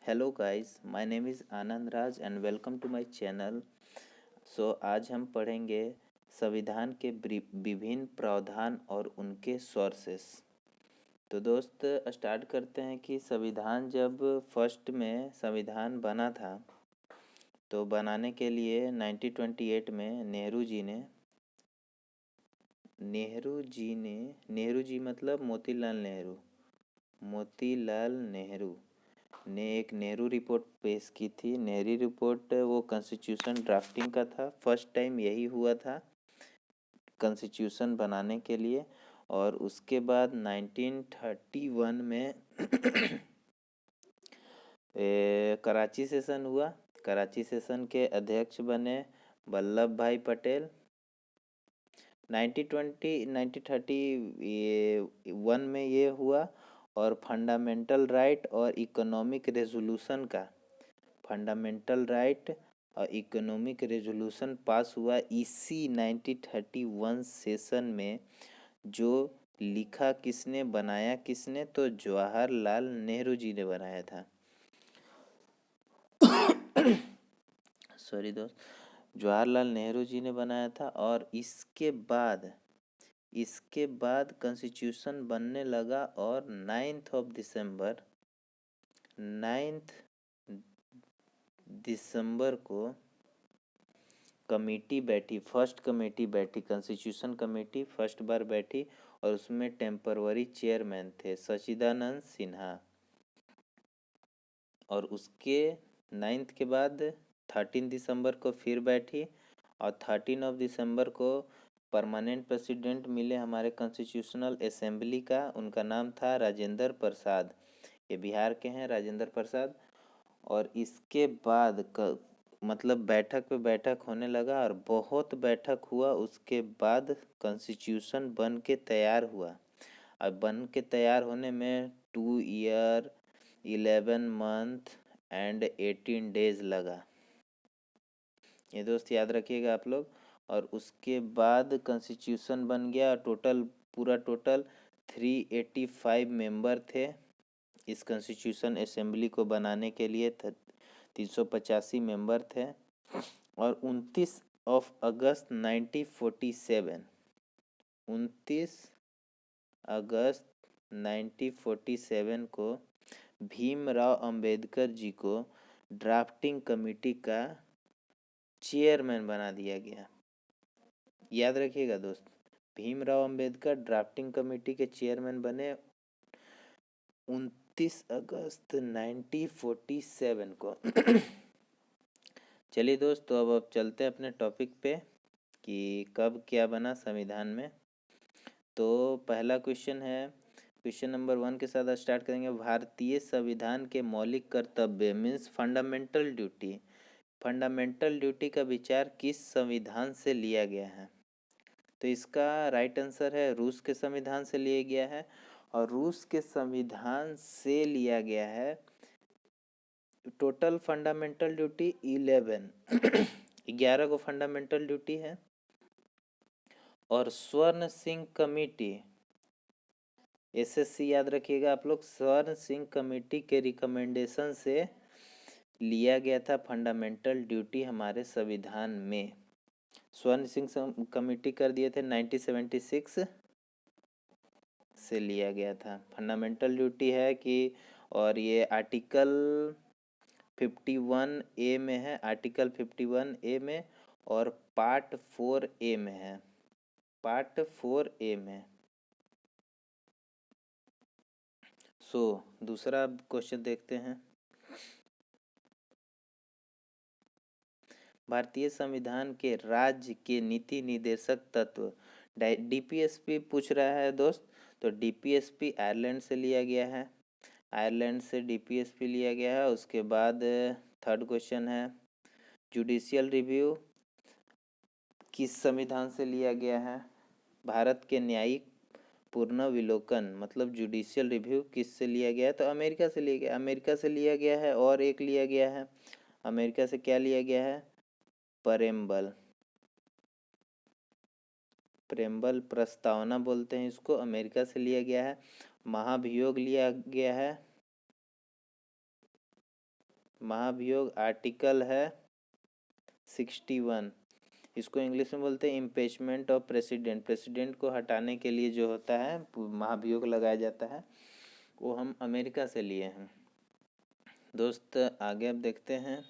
Hello guys, my name is Anand Raj and welcome to my channel. आज हम पढ़ेंगे संविधान के विभिन्न प्रावधान और उनके सोर्सेस। तो दोस्त स्टार्ट करते हैं कि संविधान जब फर्स्ट में संविधान बना था तो बनाने के लिए 1928 में नेहरू जी मतलब मोतीलाल नेहरू ने एक नेहरू रिपोर्ट पेश की थी। नेहरू रिपोर्ट वो कॉन्स्टिट्यूशन ड्राफ्टिंग का था। फर्स्ट टाइम यही हुआ था कॉन्स्टिट्यूशन बनाने के लिए। और उसके बाद 1931 में कराची सेशन हुआ। कराची सेशन के अध्यक्ष बने वल्लभ भाई पटेल। 1931 में ये हुआ। और फंडामेंटल राइट और इकोनॉमिक रेजोल्यूशन पास हुआ इसी 1931 सेशन में। जो लिखा किसने, बनाया किसने, तो जवाहरलाल नेहरू जी ने बनाया था। सॉरी दोस्त, जवाहरलाल नेहरू जी ने बनाया था। और इसके बाद कॉन्स्टिट्यूशन बनने लगा। और 9 दिसंबर को फर्स्ट कमेटी बैठी, कॉन्स्टिट्यूशन कमेटी फर्स्ट बार बैठी। और उसमें टेम्परवरी चेयरमैन थे सचिदानंद सिन्हा। और उसके 9 के बाद 13 दिसंबर को फिर बैठी। और 13 दिसंबर को परमानेंट प्रेसिडेंट मिले हमारे कॉन्स्टिट्यूशनल असेंबली का। उनका नाम था राजेंद्र प्रसाद। ये बिहार के हैं, राजेंद्र प्रसाद। और इसके बाद मतलब बैठक पे बैठक होने लगा और बहुत बैठक हुआ। उसके बाद कॉन्स्टिट्यूशन बन के तैयार हुआ। अब बन के तैयार होने में 2 ईयर 11 मंथ एंड 18 डेज लगा। ये दोस्त याद रखिएगा आप लोग। और उसके बाद कॉन्स्टिट्यूशन बन गया। पूरा टोटल 385 मेंबर थे इस कॉन्स्टिट्यूशन असेंबली को बनाने के लिए। 385 मेंबर थे। और 29 अगस्त 1947 को भीमराव अंबेडकर जी को ड्राफ्टिंग कमेटी का चेयरमैन बना दिया गया। याद रखिएगा दोस्त, भीमराव अंबेडकर ड्राफ्टिंग कमेटी के चेयरमैन बने 29 अगस्त 1947 को। चलिए दोस्त, तो अब चलते हैं अपने टॉपिक पे कि कब क्या बना संविधान में। तो पहला क्वेश्चन है, क्वेश्चन नंबर 1 के साथ स्टार्ट करेंगे। भारतीय संविधान के मौलिक कर्तव्य मीन्स फंडामेंटल ड्यूटी का विचार किस संविधान से लिया गया है? तो इसका राइट आंसर है रूस के संविधान से लिया गया है। और रूस के संविधान से लिया गया है टोटल फंडामेंटल ड्यूटी 11 को फंडामेंटल ड्यूटी है। और स्वर्ण सिंह कमेटी, एसएससी याद रखिएगा आप लोग, स्वर्ण सिंह कमेटी के रिकमेंडेशन से लिया गया था फंडामेंटल ड्यूटी हमारे संविधान में। स्वर्ण सिंह कमेटी कर दिए थे 1976 से लिया गया था। फंडामेंटल ड्यूटी है कि, और ये आर्टिकल 51 ए में है, आर्टिकल 51 ए में। और पार्ट 4 ए में है, पार्ट 4 ए में। दूसरा क्वेश्चन देखते हैं। भारतीय संविधान के राज्य के नीति निर्देशक तत्व, डीपीएसपी पूछ रहा है दोस्त। तो डीपीएसपी आयरलैंड से लिया गया है, आयरलैंड से डीपीएसपी लिया गया है। उसके बाद थर्ड क्वेश्चन है, जुडिशियल रिव्यू किस संविधान से लिया गया है? भारत के न्यायिक पुनर्विलोकन मतलब जुडिशियल रिव्यू किस से लिया गया है? तो अमेरिका से लिया गया है। और एक लिया गया है अमेरिका से, क्या लिया गया है? प्रेम्बल प्रस्तावना बोलते हैं इसको, अमेरिका से लिया गया है। महाभियोग लिया गया है महाभियोग आर्टिकल है 61। इसको इंग्लिश में बोलते हैं इम्पीचमेंट ऑफ प्रेसिडेंट। प्रेसिडेंट को हटाने के लिए जो होता है महाभियोग लगाया जाता है, वो हम अमेरिका से लिए हैं। दोस्त आगे अब देखते हैं।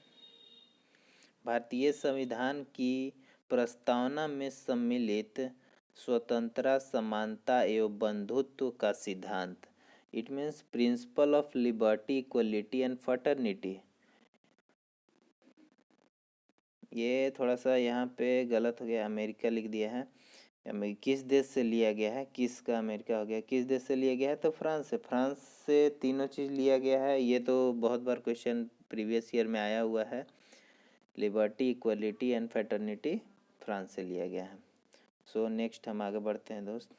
भारतीय संविधान की प्रस्तावना में सम्मिलित स्वतंत्रता, समानता एवं बंधुत्व का सिद्धांत, it means principle of liberty, equality and fraternity. ये थोड़ा सा यहाँ पे गलत हो गया, अमेरिका लिख दिया है। किस देश से लिया गया है, किस का अमेरिका हो गया, किस देश से लिया गया है, तो फ्रांस से। फ्रांस से तीनों चीज़ लिया गया है। ये तो बहुत बार क्वेश्चन प्रीवियस ईयर में आया हुआ है। Liberty, equality and fraternity France से लिया गया है। सो नेक्स्ट हम आगे बढ़ते हैं दोस्त।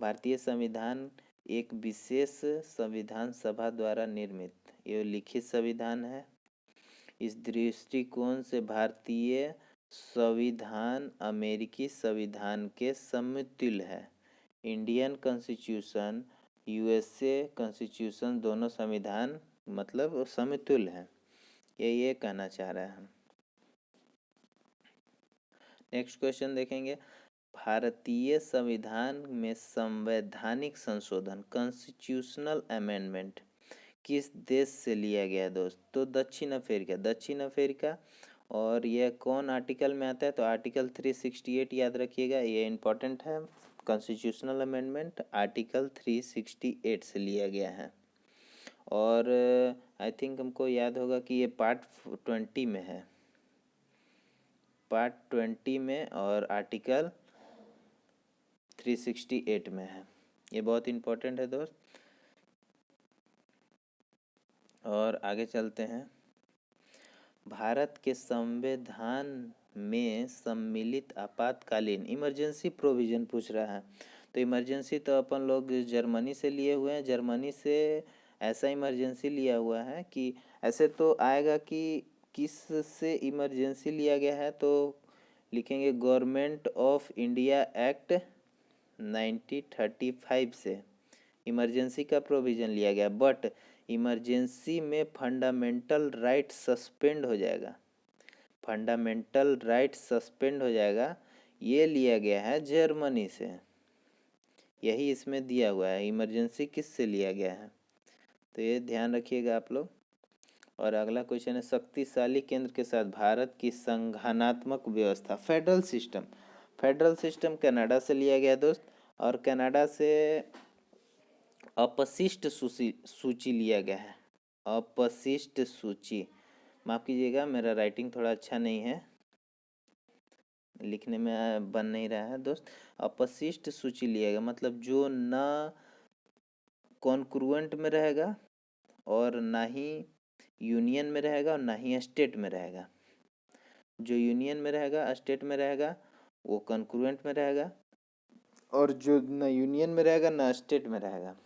भारतीय संविधान एक विशेष संविधान सभा द्वारा निर्मित एवं लिखित संविधान है। इस दृष्टिकोण से भारतीय संविधान अमेरिकी संविधान के समतुल्य है। इंडियन कॉन्स्टिट्यूशन, यूएसए कॉन्स्टिट्यूशन दोनों संविधान मतलब समतुल्य है, ये कहना चाह रहा है। नेक्स्ट क्वेश्चन देखेंगे। भारतीय संविधान में संवैधानिक संशोधन, कॉन्स्टिट्यूशनल अमेंडमेंट किस देश से लिया गया दोस्त? तो दक्षिण अफ्रीका। दक्षिण अफ्रीका। और यह कौन आर्टिकल में आता है? तो आर्टिकल 368 याद रखिएगा, ये इम्पोर्टेंट है। कॉन्स्टिट्यूशनल अमेंडमेंट आर्टिकल 368 से लिया गया है। और आई थिंक हमको याद होगा कि ये पार्ट 20 में है, पार्ट 20 में, और आर्टिकल 368 में है। ये बहुत इम्पोर्टेंट है दोस्त। और आगे चलते हैं। भारत के संविधान में सम्मिलित आपातकालीन, इमरजेंसी प्रोविजन पूछ रहा है। तो इमरजेंसी तो अपन लोग जर्मनी से लिए हुए हैं। जर्मनी से ऐसा इमरजेंसी लिया हुआ है कि ऐसे तो आएगा कि किस से इमरजेंसी लिया गया है, तो लिखेंगे गवर्नमेंट ऑफ इंडिया एक्ट 1935 से इमरजेंसी का प्रोविज़न लिया गया। बट इमरजेंसी में फंडामेंटल राइट सस्पेंड हो जाएगा, फंडामेंटल राइट सस्पेंड हो जाएगा। ये लिया गया है जर्मनी से, यही इसमें दिया हुआ है। इमरजेंसी किस से लिया गया है, तो ये ध्यान रखिएगा आप लोग। और अगला क्वेश्चन है, शक्तिशाली केंद्र के साथ भारत की संघानात्मक व्यवस्था, federal system. Federal system Canada से लिया गया दोस्त। और कनाडा से अपशिष्ट सूची लिया गया है, अपशिष्ट सूची। माफ़ कीजिएगा, मेरा राइटिंग थोड़ा अच्छा नहीं है, लिखने में बन नहीं रहा है दोस्त। अपशिष्ट सूची लिया गया मतलब जो ना कॉन्क्रुएंट में रहेगा और ना ही यूनियन में रहेगा और ना ही स्टेट में रहेगा। जो यूनियन में रहेगा, स्टेट में रहेगा, वो कॉन्क्रुएंट में रहेगा, और जो ना यूनियन में रहेगा ना स्टेट में रहेगा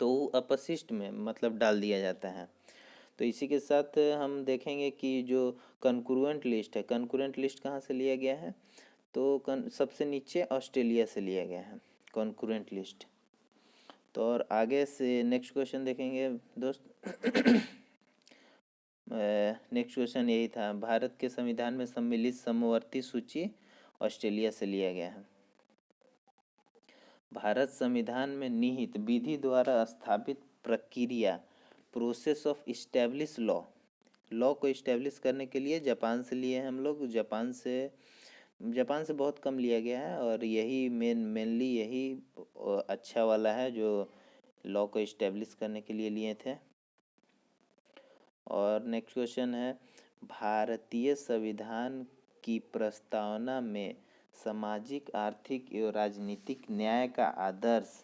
तो अपशिष्ट में मतलब डाल दिया जाता है। तो इसी के साथ हम देखेंगे कि जो कॉन्क्रुएंट लिस्ट है, कॉन्क्रुएंट लिस्ट कहाँ से लिया गया है, तो सबसे नीचे ऑस्ट्रेलिया से लिया गया है कॉन्क्रुएंट लिस्ट। तो और आगे से नेक्स्ट क्वेश्चन देखेंगे दोस्त। नेक्स्ट क्वेश्चन यही था, भारत के संविधान में सम्मिलित समवर्ती सूची ऑस्ट्रेलिया से लिया गया है। भारत संविधान में निहित विधि द्वारा स्थापित प्रक्रिया, process of establish law, law को इस्टेब्लिश करने के लिए जापान से लिए हैं हम लोग। जापान से बहुत कम लिया गया है, और यही मेनली यही अच्छा वाला है जो लॉ को इस्टेब्लिश करने के लिए लिए थे। और नेक्स्ट क्वेश्चन है, भारतीय संविधान की प्रस्तावना में सामाजिक, आर्थिक एवं राजनीतिक न्याय का आदर्श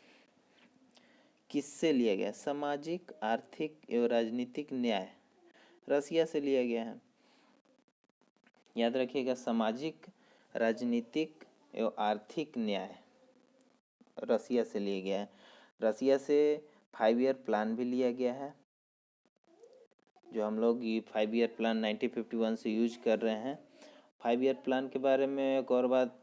किससे लिया गया? सामाजिक, आर्थिक एवं राजनीतिक न्याय रसिया से लिया गया है। याद रखिएगा, सामाजिक, राजनीतिक एवं आर्थिक न्याय रसिया से लिया गया है। रसिया से 5 ईयर प्लान भी लिया गया है, जो हम लोग ये 5 ईयर प्लान 1951 से यूज कर रहे हैं। 5 ईयर प्लान के बारे में एक और बात,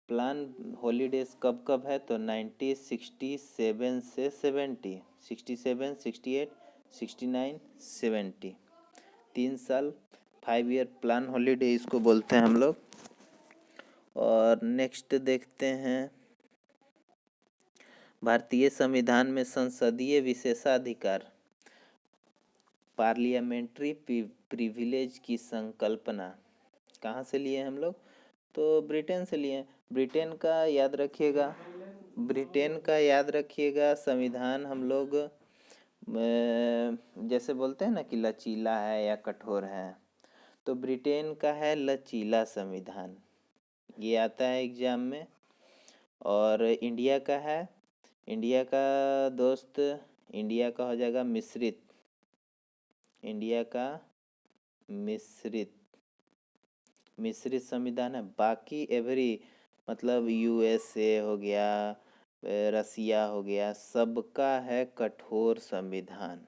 प्लान हॉलीडेज कब कब है, तो 1967 से 70, 67, 68, 69, 70। 3 साल, 5 ईयर प्लान हॉलीडे इसको बोलते हैं हम लोग। और नेक्स्ट देखते हैं, भारतीय संविधान में संसदीय विशेषाधिकार पार्लियामेंट्री प्रिविलेज की संकल्पना कहाँ से लिए हम लोग? तो ब्रिटेन से लिए। ब्रिटेन का याद रखिएगा, ब्रिटेन का याद रखिएगा। संविधान हम लोग जैसे बोलते हैं ना कि लचीला है या कठोर है, तो ब्रिटेन का है लचीला संविधान, ये आता है एग्जाम में। और इंडिया का है, इंडिया का दोस्त, इंडिया का हो जाएगा मिश्रित, इंडिया का मिश्रित मिश्रित संविधान है। बाकी एवरी मतलब यूएसए हो गया, रसिया हो गया, सबका है कठोर संविधान,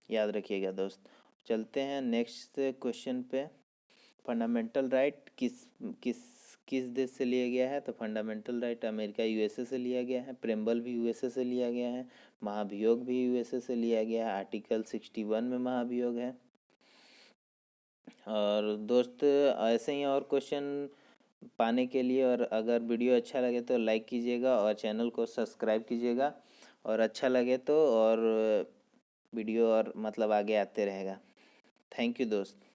याद रखिएगा दोस्त। चलते हैं नेक्स्ट क्वेश्चन पे। फंडामेंटल राइट किस किस किस देश से लिया गया है? तो फंडामेंटल राइट अमेरिका यूएसए से लिया गया है। प्रेम्बल भी यूएसए से लिया गया है। महाभियोग भी यूएसए से लिया गया है। आर्टिकल 61 में महाभियोग है। और दोस्त ऐसे ही और क्वेश्चन पाने के लिए, और अगर वीडियो अच्छा लगे तो लाइक कीजिएगा और चैनल को सब्सक्राइब कीजिएगा, और अच्छा लगे तो और वीडियो और मतलब आगे आते रहेगा। थैंक यू दोस्त।